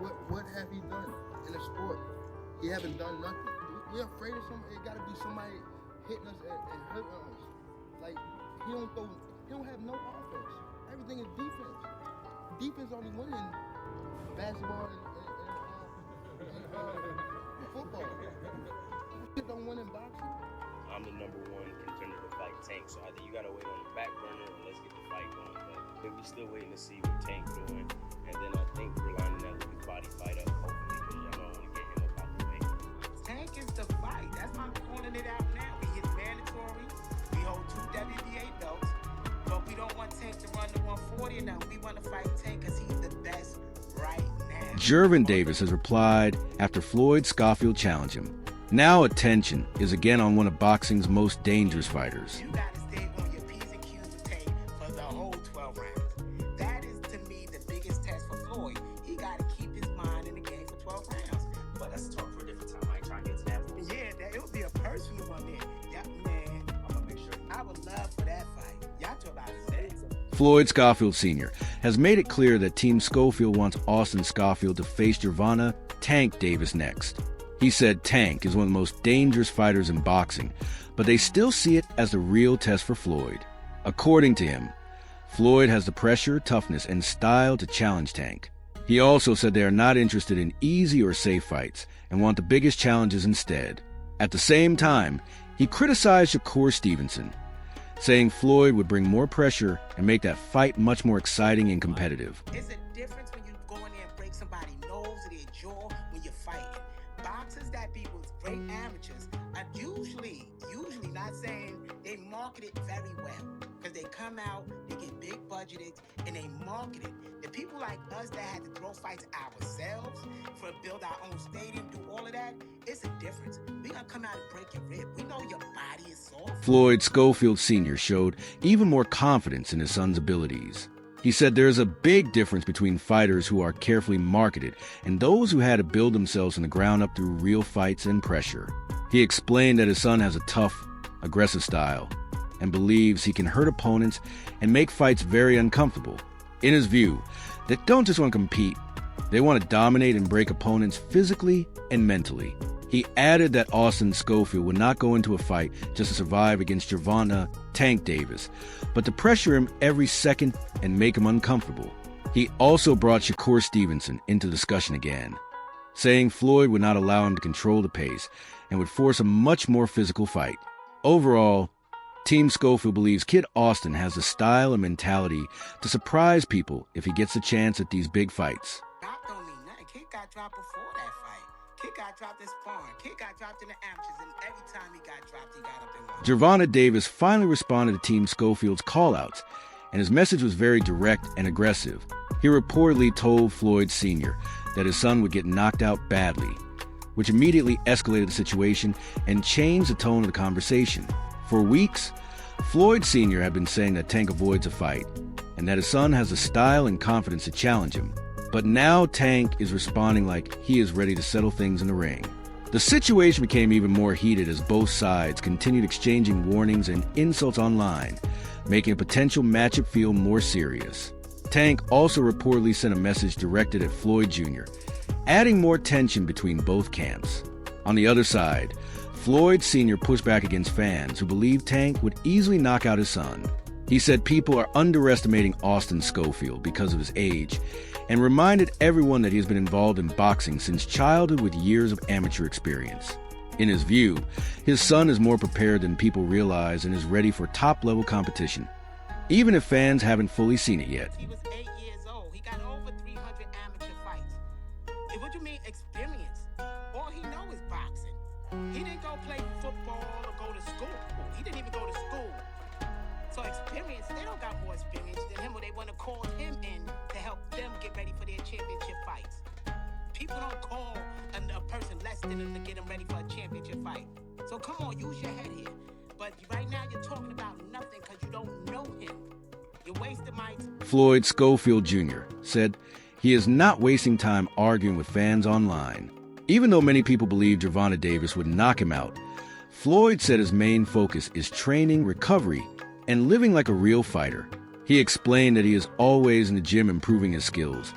What have he done in the sport? He haven't done nothing. We're afraid of somebody. It gotta be somebody hitting us and hurting us. Like he don't have no offense. Everything is defense. Defense only win in basketball and football. It don't win in boxing. I'm the number one contender to fight Tank, so I think you gotta wait on the back burner and let's get the fight going. But we're still waiting to see what Tank's doing, and then I think we're lining that Lucas body fight up, hopefully, because y'all don't want to get him up out the way. Tank is the fight. That's why I'm calling it out now. It's mandatory. We hold 2 WBA belts, but we don't want Tank to run the 140 enough. We want to fight Tank because he's the best right now. Gervonta Davis has replied after Floyd Schofield challenged him. Now attention is again on one of boxing's most dangerous fighters. You got to stay on your P's and Q's with Tank for the whole 12 rounds. That is, to me, the biggest test for Floyd. He got to keep his mind in the game for 12 rounds. But that's a talk for a different time. I ain't trying to get to that. Yeah, it would be a personal one there. Yeah, man. I'm going to make sure. I would love for that fight. Y'all talk about it. Floyd Schofield Sr. has made it clear that Team Schofield wants Austin Schofield to face Gervonta "Tank" Davis next. He said Tank is one of the most dangerous fighters in boxing, but they still see it as the real test for Floyd. According to him, Floyd has the pressure, toughness, and style to challenge Tank. He also said they are not interested in easy or safe fights and want the biggest challenges instead. At the same time, he criticized Shakur Stevenson, saying Floyd would bring more pressure and make that fight much more exciting and competitive. It's a difference when you go in there and break somebody's nose or their jaw when you're fighting. Boxers that be with great amateurs are usually not saying they market it very well, because they come out, they get big budgeted, and they market it. The people like us that had to throw fights ourselves, for build our own stadium, do all of that, it's a difference. We gonna come out and break your rib. We know your body is soft. Floyd Schofield Sr. showed even more confidence in his son's abilities. He said there is a big difference between fighters who are carefully marketed and those who had to build themselves from the ground up through real fights and pressure. He explained that his son has a tough, aggressive style and believes he can hurt opponents and make fights very uncomfortable. In his view, they don't just want to compete, they want to dominate and break opponents physically and mentally. He added that Austin Schofield would not go into a fight just to survive against Gervonta "Tank" Davis, but to pressure him every second and make him uncomfortable. He also brought Shakur Stevenson into discussion again, saying Floyd would not allow him to control the pace and would force a much more physical fight. Overall, Team Schofield believes Kid Austin has the style and mentality to surprise people if he gets a chance at these big fights. Drop don't mean nothing. Kid got dropped before that fight. Kid got dropped in sparring. Kid got dropped in the amateurs, and every time he got dropped, he got up and won. Gervonta Davis finally responded to Team Schofield's callouts, and his message was very direct and aggressive. He reportedly told Floyd Sr. that his son would get knocked out badly, which immediately escalated the situation and changed the tone of the conversation. For weeks, Floyd Sr. had been saying that Tank avoids a fight, and that his son has the style and confidence to challenge him. But now Tank is responding like he is ready to settle things in the ring. The situation became even more heated as both sides continued exchanging warnings and insults online, making a potential matchup feel more serious. Tank also reportedly sent a message directed at Floyd Jr., adding more tension between both camps. On the other side, Floyd Sr. pushed back against fans who believed Tank would easily knock out his son. He said people are underestimating Austin Schofield because of his age, and reminded everyone that he has been involved in boxing since childhood with years of amateur experience. In his view, his son is more prepared than people realize and is ready for top-level competition, even if fans haven't fully seen it yet. He was 8 years old. He got over 300 amateur fights. What do you mean experience? All he know is boxing. He didn't go play football or go to school. He didn't even go to school. So experience, they don't got more experience than him, or they want to call him in to help them get ready for their championship fights. People don't call a person less than them to get them ready for a championship fight. So come on, use your head here. But right now you're talking about nothing because you don't know him. You're wasting my time. Floyd Schofield Jr. said he is not wasting time arguing with fans online. Even though many people believe Gervonta Davis would knock him out, Floyd said his main focus is training, recovery, and living like a real fighter. He explained that he is always in the gym improving his skills,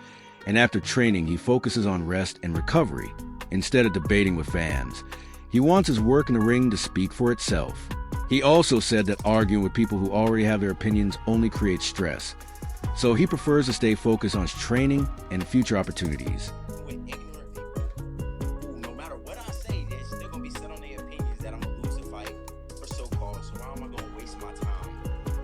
and after training, he focuses on rest and recovery instead of debating with fans. He wants his work in the ring to speak for itself. He also said that arguing with people who already have their opinions only creates stress, so he prefers to stay focused on his training and future opportunities. With ignorant people who, no matter what I say, they're still gonna be set on their opinions that I'm gonna lose a fight for so-called. So why am I gonna waste my time?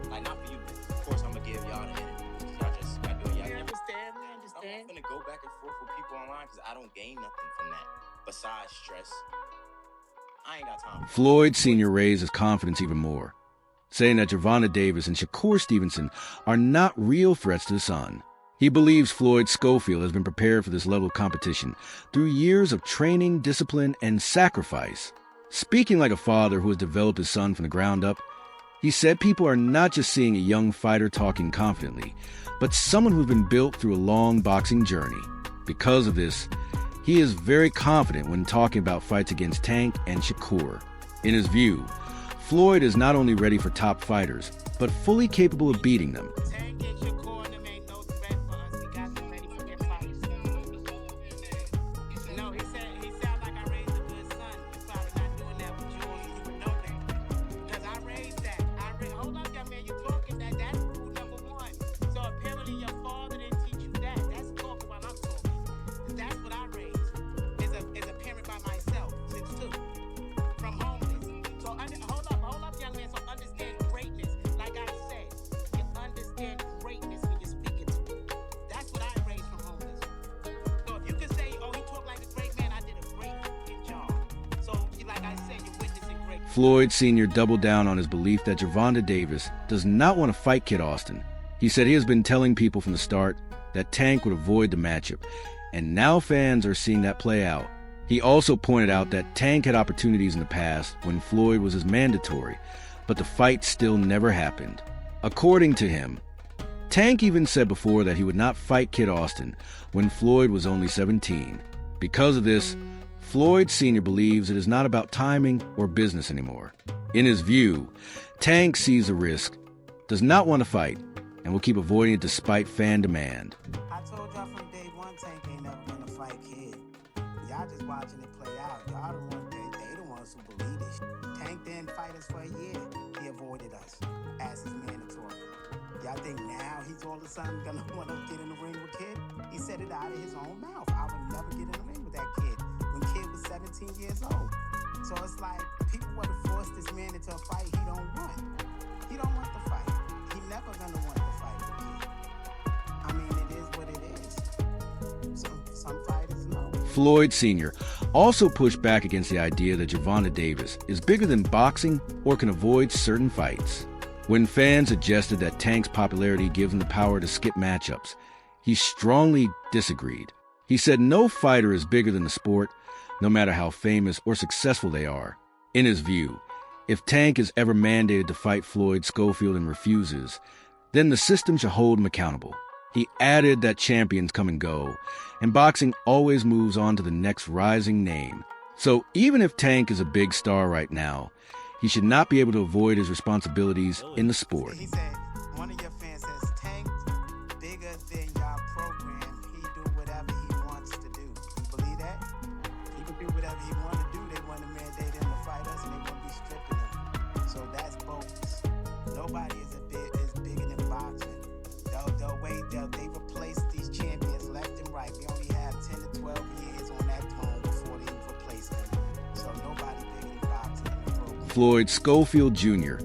Like, not for you, but of course I'm gonna give y'all the energy. Y'all just gotta do y'all. We understand, we understand. I'm not gonna go back and forth with people online because I don't gain nothing from that besides stress. I ain't got time. Floyd Sr. raised his confidence even more, saying that Gervonta Davis and Shakur Stevenson are not real threats to the Sun. He believes Floyd Schofield has been prepared for this level of competition through years of training, discipline, and sacrifice. Speaking like a father who has developed his son from the ground up, he said people are not just seeing a young fighter talking confidently, but someone who's been built through a long boxing journey. Because of this, he is very confident when talking about fights against Tank and Shakur. In his view, Floyd is not only ready for top fighters, but fully capable of beating them. Tank and Shakur and them ain't no threat for us. We got them ready for their fights. No, he sound like I raised a good son. You probably not doing that with yours, and you would know that. Because I raised that. Hold up, young man, you talking that's rule number one. So apparently your father didn't teach you that. That's talking while I'm talking. That's what I raised. As a parent by myself, 6'2", from homeless. So hold up, young man. So understand greatness. Like I said, you understand greatness when you're speaking to me. That's what I raised from homeless. So if you can say, oh, he talked like a great man, I did a great fucking job. So like I said, you're witnessing great. Floyd Sr. doubled down on his belief that Gervonta Davis does not want to fight Kid Austin. He said he has been telling people from the start that Tank would avoid the matchup, and now fans are seeing that play out. He also pointed out that Tank had opportunities in the past when Floyd was his mandatory, but the fight still never happened. According to him, Tank even said before that he would not fight Kid Austin when Floyd was only 17. Because of this, Floyd Sr. believes it is not about timing or business anymore. In his view, Tank sees the risk, does not want to fight, and will keep avoiding it despite fan demand. I told y'all from day one, Tank ain't never gonna fight Kid. Y'all just watching it play out. Y'all the ones, they the ones who believe this. Tank didn't fight us for a year. He avoided us as his mandatory. Y'all think now he's all of a sudden gonna want to get in the ring with Kid? He said it out of his own mouth. I would never get in the ring with that kid when Kid was 17 years old. So it's like people want to force this man into a fight he don't want. He don't want the fight. He never gonna want the fight with Kid. I mean, it is what it is. Some fighters know. Floyd Sr. also pushed back against the idea that Gervonta Davis is bigger than boxing or can avoid certain fights. When fans suggested that Tank's popularity gives him the power to skip matchups, he strongly disagreed. He said no fighter is bigger than the sport, no matter how famous or successful they are. In his view, if Tank is ever mandated to fight Floyd Schofield and refuses, then the system should hold him accountable. He added that champions come and go, and boxing always moves on to the next rising name. So even if Tank is a big star right now, he should not be able to avoid his responsibilities in the sport. He said, one of your fans says, Tank, bigger than y'all program. He do whatever he wants to do. You believe that? He can do whatever he want to do. They want to mandate him to fight us, and they want to be stripping him. So that's bogus. Nobody is bigger than boxing. They replace these champions left and right. We only have 10 to 12 years on that throne before they replace them. So nobody bigger than boxing in the program. Floyd Schofield Jr.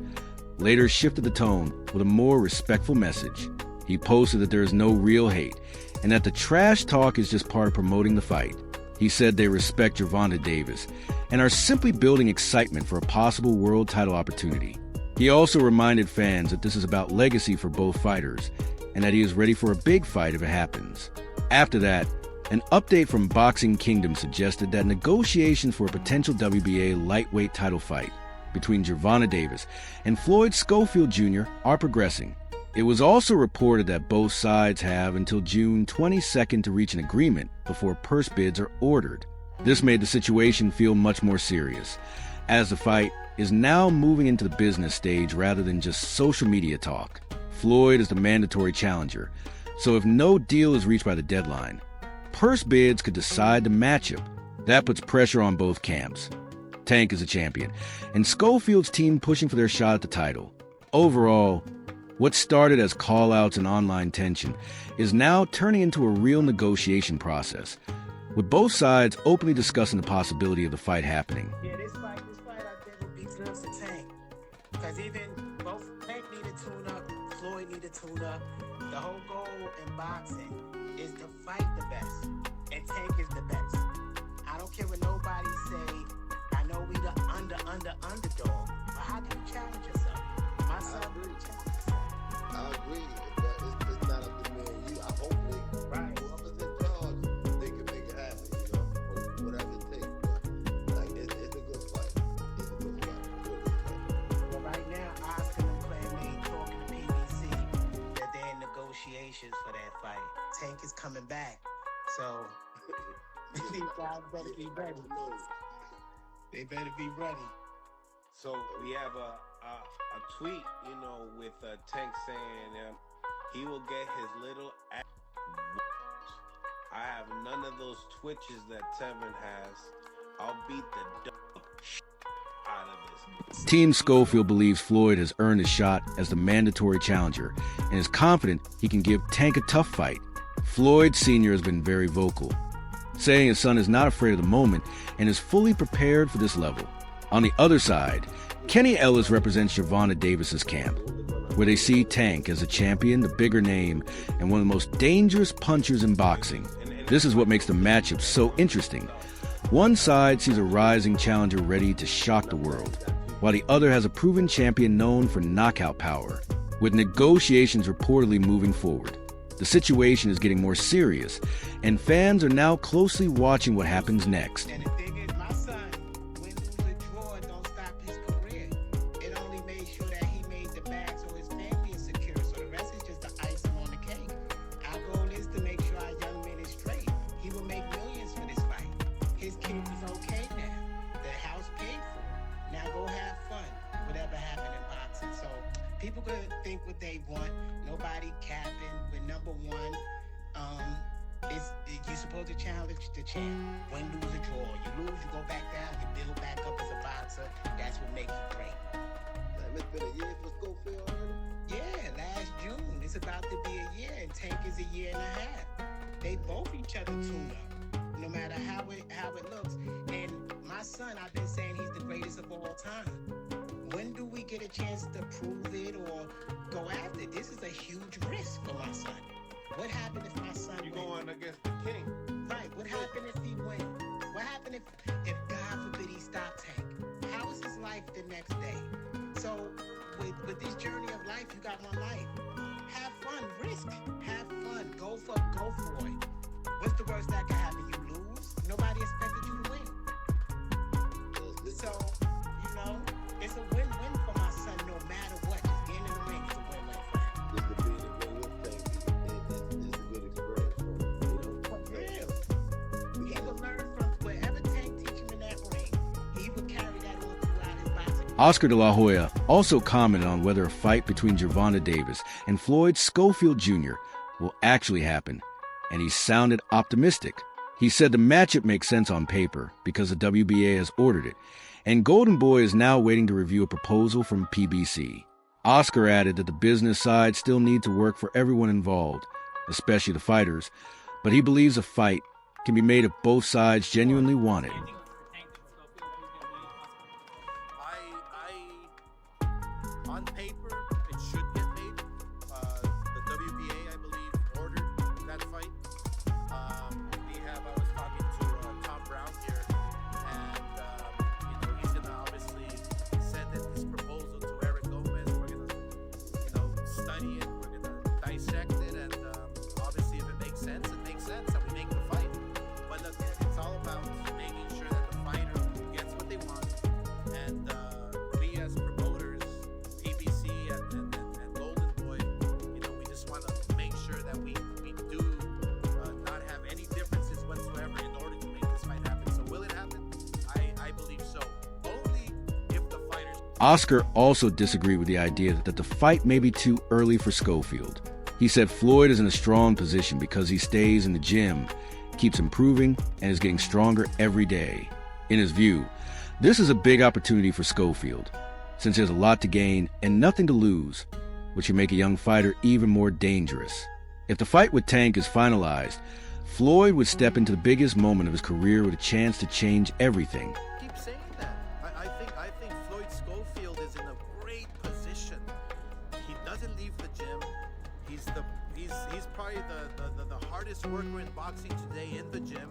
later shifted the tone with a more respectful message. He posted that there is no real hate and that the trash talk is just part of promoting the fight. He said they respect Gervonta Davis and are simply building excitement for a possible world title opportunity. He also reminded fans that this is about legacy for both fighters and that he is ready for a big fight if it happens. After that, an update from Boxing Kingdom suggested that negotiations for a potential WBA lightweight title fight between Gervonta Davis and Floyd Schofield Jr. are progressing. It was also reported that both sides have until June 22nd to reach an agreement before purse bids are ordered. This made the situation feel much more serious, as the fight is now moving into the business stage rather than just social media talk. Floyd is the mandatory challenger, so if no deal is reached by the deadline, purse bids could decide the matchup. That puts pressure on both camps. Tank is a champion, and Schofield's team pushing for their shot at the title. Overall, what started as call-outs and online tension is now turning into a real negotiation process, with both sides openly discussing the possibility of the fight happening. Yeah, this fight I think would be good for Tank. Because even both Tank need a tune-up, Floyd need a tune-up. The whole goal in boxing is to fight the best, and Tank is the best. I don't care what nobody say. I know we the underdog, but how do you challenge yourself? My son really challenge himself. I agree. It's not up to me and you. I hopefully, Right. whoever's in charge, they can make it happen, or whatever it takes. But like, it's a good fight. It's a good fight. But right now, Oscar and Clay talking to PBC that they're in negotiations for that fight. Tank is coming back, so these guys better be ready. They better be ready. So we have a tweet, with Tank saying he will get his little ass. I have none of those twitches that Tevin has. I'll beat the dog out of this. Team Schofield believes Floyd has earned his shot as the mandatory challenger and is confident he can give Tank a tough fight. Floyd Sr. has been very vocal, saying his son is not afraid of the moment and is fully prepared for this level. On the other side, Kenny Ellis represents Gervonta Davis's camp, where they see Tank as a champion, the bigger name, and one of the most dangerous punchers in boxing. This is what makes the matchup so interesting. One side sees a rising challenger ready to shock the world, while the other has a proven champion known for knockout power. With negotiations reportedly moving forward, the situation is getting more serious, and fans are now closely watching what happens next. And the thing is, my son, win, lose, or draw, don't stop his career. It only made sure that he made the bag so his family is secure. So the rest is just the icing on the cake. Our goal is to make sure our young man is straight. He will make millions for this fight. His kids is okay now. The house paid for. Now go have fun. Whatever happened in boxing. So people could think what they want. Nobody capping. We're number one. You're supposed to challenge the champ. Win, lose, or draw. You lose, you go back down. You build back up as a boxer. That's what makes you great. It's been a year for Schofield already. Yeah, last June. It's about to be a year, and Tank is a year and a half. They both each other tune up, no matter how it looks. And my son, I've been saying he's the greatest of all time. When do we get a chance to prove it or go after it? This is a huge risk for my son. What happened if my son You wins? going against the king? Right. What happened if he wins? What happened if God forbid he stopped Tank? How is his life the next day? So with this journey of life, you got one life. Have fun, risk, have fun, go for it. What's the worst that can happen? You lose. Nobody expected you to win. So it's a win-win for my son, no matter what. Just getting in the ring is a win-win for him. Just to be in the ring with Tank, it's a good experience for him. For real. He will learn from whatever Tank teach him in that ring. He will carry that on throughout his boxing. Oscar de la Hoya also commented on whether a fight between Gervonta Davis and Floyd Schofield Jr. will actually happen, and he sounded optimistic. He said the matchup makes sense on paper because the WBA has ordered it, and Golden Boy is now waiting to review a proposal from PBC. Oscar added that the business side still needs to work for everyone involved, especially the fighters, but he believes a fight can be made if both sides genuinely want it. On paper, it should get made. The WBA, I believe, ordered that fight. I was talking to Tom Brown here, and he's gonna obviously send in his proposal to Eric Gomez. We're gonna, study it. We're gonna dissect it, and obviously, if it makes sense, it makes sense, and we make the fight. But look, it's all about making sure that the fighter gets what they want, and we as promoters, PBC and Golden Boy, we just want to make sure that we do not have any differences whatsoever in order to make this fight happen. So will it happen? I believe so. Only if the fighters... Oscar also disagreed with the idea that the fight may be too early for Schofield. He said Floyd is in a strong position because he stays in the gym keeps improving, and is getting stronger every day. In his view, this is a big opportunity for Schofield, since he has a lot to gain and nothing to lose, which can make a young fighter even more dangerous. If the fight with Tank is finalized, Floyd would step into the biggest moment of his career with a chance to change everything. Keep saying that. I think Floyd Schofield is in a great position. He doesn't leave the gym. He's probably the hardest worker in boxing today in the gym.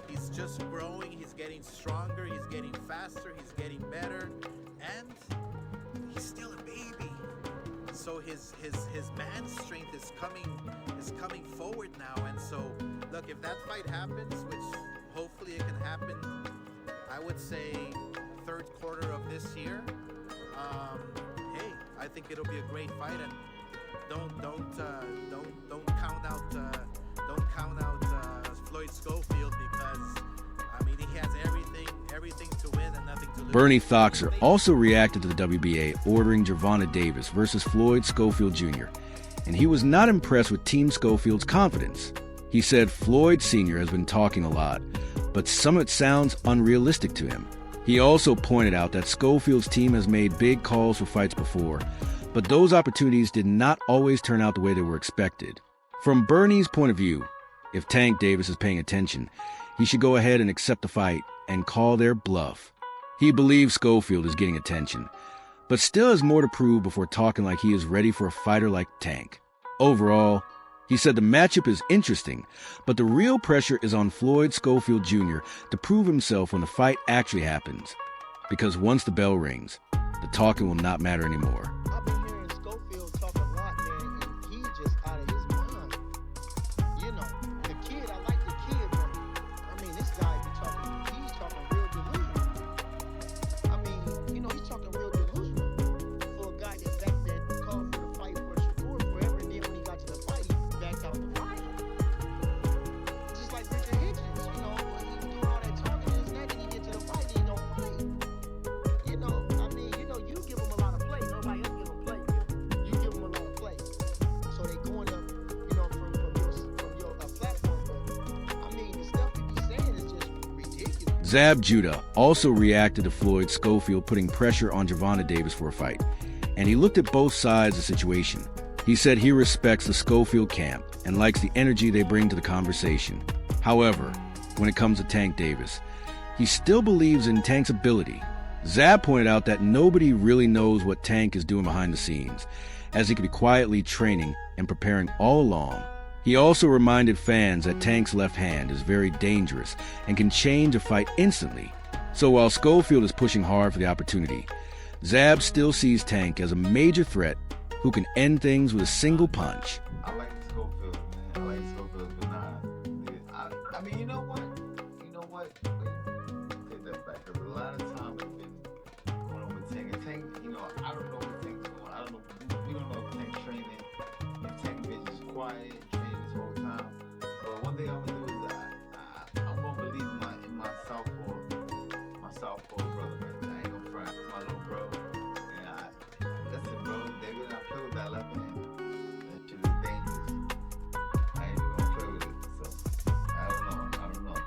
He's just growing. He's getting stronger. He's getting faster. He's getting better, and he's still a baby. So his man strength is coming forward now. And so, look, if that fight happens, which hopefully it can happen, I would say third quarter of this year. Hey, I think it'll be a great fight, and don't count out Floyd Schofield, because I mean he has everything to win and nothing to lose. Bernie Thoxer also reacted to the WBA ordering Gervonta Davis versus Floyd Schofield Jr., and he was not impressed with Team Schofield's confidence. He said Floyd Sr. has been talking a lot, but some of it sounds unrealistic to him. He also pointed out that Schofield's team has made big calls for fights before, but those opportunities did not always turn out the way they were expected. From Bernie's point of view, if Tank Davis is paying attention, he should go ahead and accept the fight and call their bluff. He believes Schofield is getting attention, but still has more to prove before talking like he is ready for a fighter like Tank. Overall, he said the matchup is interesting, but the real pressure is on Floyd Schofield Jr. to prove himself when the fight actually happens. Because once the bell rings, the talking will not matter anymore. I've been hearing Schofield talk a lot, man, and he's just out of his mind. You know, the kid, I like the kid, but I mean, this guy he's talking real delusional. I mean, you know, he's talking real delusional for a guy that called for the fight for Shakur forever, and then when he got to the fight, he backed out the fight. Just like Richard Hitchens, you know, he was doing all that talking and this and that, and he get to the fight and he don't fight. You know, I mean, you know, you give him a lot of play. Nobody else give him play. You give him a lot of play. So they going up, you know, from your platform. But I mean, the stuff you be saying is just ridiculous. Zab Judah also reacted to Floyd Schofield putting pressure on Gervonta Davis for a fight, and he looked at both sides of the situation. He said he respects the Schofield camp and likes the energy they bring to the conversation. However, when it comes to Tank Davis, he still believes in Tank's ability. Zab pointed out that nobody really knows what Tank is doing behind the scenes, as he could be quietly training and preparing all along. He also reminded fans that Tank's left hand is very dangerous and can change a fight instantly. So while Schofield is pushing hard for the opportunity, Zab still sees Tank as a major threat who can end things with a single punch. I like Schofield, man. I like Schofield, but I mean, you know what? Take that back. Because a lot of time it's been going on with Tank. And Tank, you know, I don't know what Tank's doing. I don't know. We don't know if Tank's training. If Tank been just quiet, training this whole time. But one thing I'm gonna do is I'm gonna believe in my southpaw brother, man. I ain't gonna front my little bro. And listen, bro, they better not play with that left hand. That shit is dangerous. I ain't even gonna play with it. So I don't know.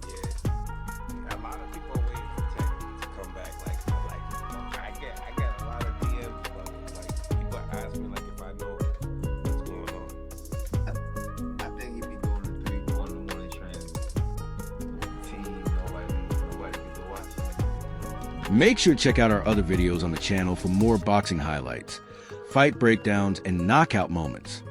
Yeah, a lot of people are waiting for Tank to come back. Like I get a lot of DMs, but like people ask me like if I know what's going on. I think he be doing the 3 in the morning training with the team. Nobody can go watch it. Make sure to check out our other videos on the channel for more boxing highlights, fight breakdowns, and knockout moments.